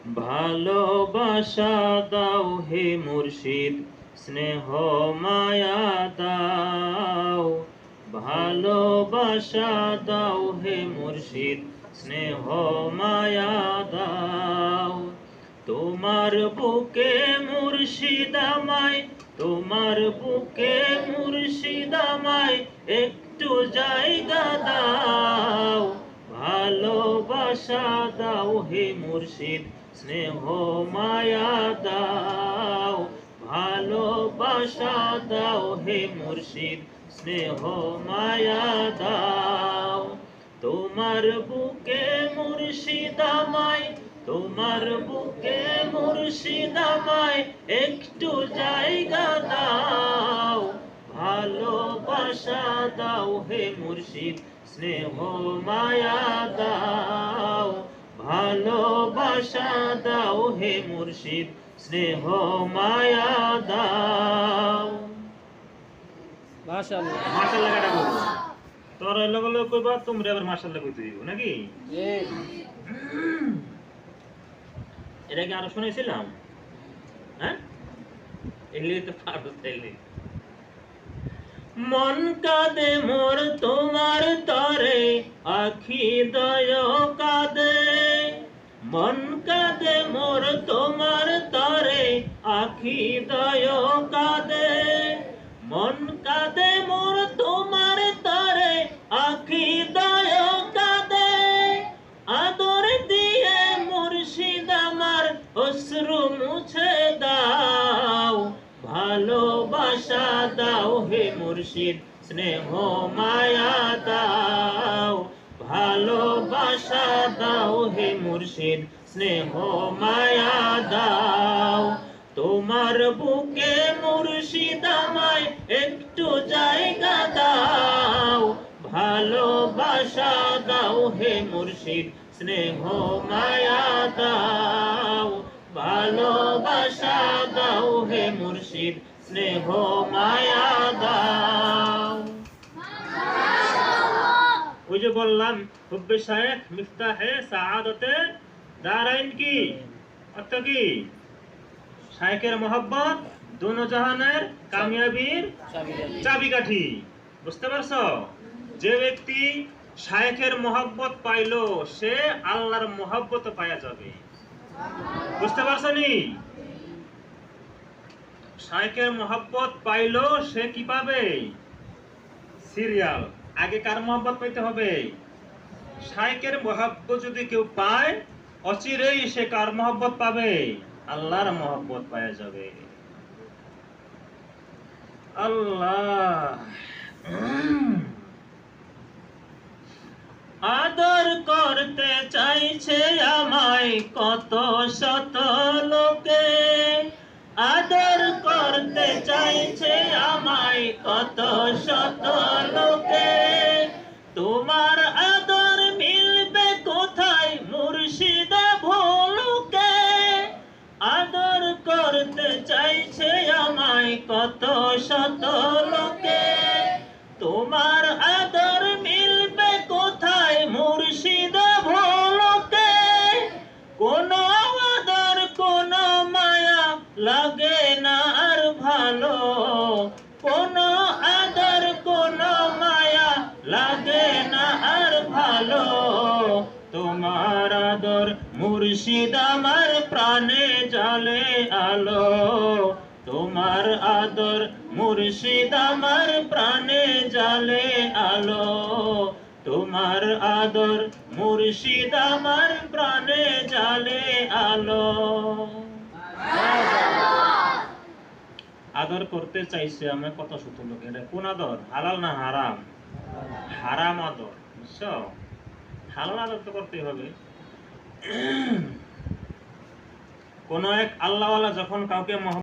ভালোবাসা দাও হে মুর্শিদ, স্নেহ মায়া দাও। ভালোবাসা দাও হে মুর্শিদ, স্নেহ মায়া দাও। তোমার বুকে মুর্শিদ আমায়, তোমার বুকে মুর্শিদ আমায় একটু জায়গা দাও। ভালোবাসা দাও হে মুর্শিদ, স্নেহ মায়া দাও। ভালোবাসা দাও হে মুর্শিদ, স্নেহ মায়া দাও। তোমার বুকে মুর্শিদ আমায়, তোমার বুকে মুর্শিদ আমায় একটু জায়গা দাও। ভালোবাসা দাও হে মুর্শিদ, স্নেহ মায়া দাও। ভালোবাসা দাও হে মুর্শিদ, স্নেহ মায়া দাও। মাশাআল্লাহ মাশাআল্লাহ কাটা বলবো তোর লগলো কইবা, তোমরা আবার মাশাআল্লাহ কইতে দিব নাকি? এটা কি আরো শুনেছিলাম? হ্যাঁ, এগুলি তো পারো তাইলে। মন কাঁদে মোর তোমার তরে, আখি দয় কাঁদে। মন কাঁদে মোর তোমার তরে, আখি দয় কাঁদে। মন কাঁদে মোর তোমার তরে, আখি দয় কাঁদে। আদর দিয়ে মুর্শিদ আমার অশ্রু মুছে দাও। ভালোবাসা দাও হে মুর্শিদ, স্নেহ মায়া দাও। ভালোবাসা দাও হে মুর্শিদ, স্নেহ মায়া দাও। তোমার বুকে মুর্শিদ আমায় একটু জায়গা দাও। ভালোবাসা দাও হে মুর্শিদ, স্নেহ মায়া দাও। ভালোবাসা দাও হে মুর্শিদ, স্নেহ মায়া দাও। ওই যে বললাম হুব্বে শায়েখ মিফতাহে সাআদতে দারাইন কি অর্থ কি? শায়েখের মহব্বত দোনো জাহানের কামিয়াবির চাবিকাঠি। বুঝতে পারছো? যে ব্যক্তি শায়েখের মহব্বত পাইলো সে আল্লাহর মহব্বত পাওয়া যাবে। বুঝতে পারছো নি? শায়েখের মহব্বত পাইলো সে কি পাবে? সিরিয়াল আগে কার মহব্বত পাইতে হবে? শায়েখের মহব্বত যদি কেউ পায় অচিরেই সে কার মহব্বত পাবে? আল্লাহর মহব্বত পাওয়া যাবে। আল্লাহ আদর করতে চাইছে আমায় কত শত লোকে। আদর করতে চাইছে আমায় কত শত লোকে। তোমার আদর মিলবে কোথায় মুর্শিদ ভোলুকে। আদর করতে চাইছে আমায় কত শত লোকে। তোমার আদর মিলবে কোথায় মুর্শিদ ভোলুকে। কোন আদর কোন মায়া লাগে না আর ভালো। কোন আদর কোন মায়া লাগে না আর ভালো। তোমার আদর মুর্শিদ আমার প্রাণে জ্বলে আলো। তোমার আদর মুর্শিদ আমার প্রাণে জ্বলে আলো। তোমার আদর মুর্শিদ আমার প্রাণে জ্বলে আলো। আদর করতে চাইছে আমরা কত শত লোক। এটা কোন আদর? হালাল না হারাম? হারাম আদর। বুঝছো? হালাল আদর তো করতেই হবে। কোন এক আল্লাহওয়ালা যখন কাউকে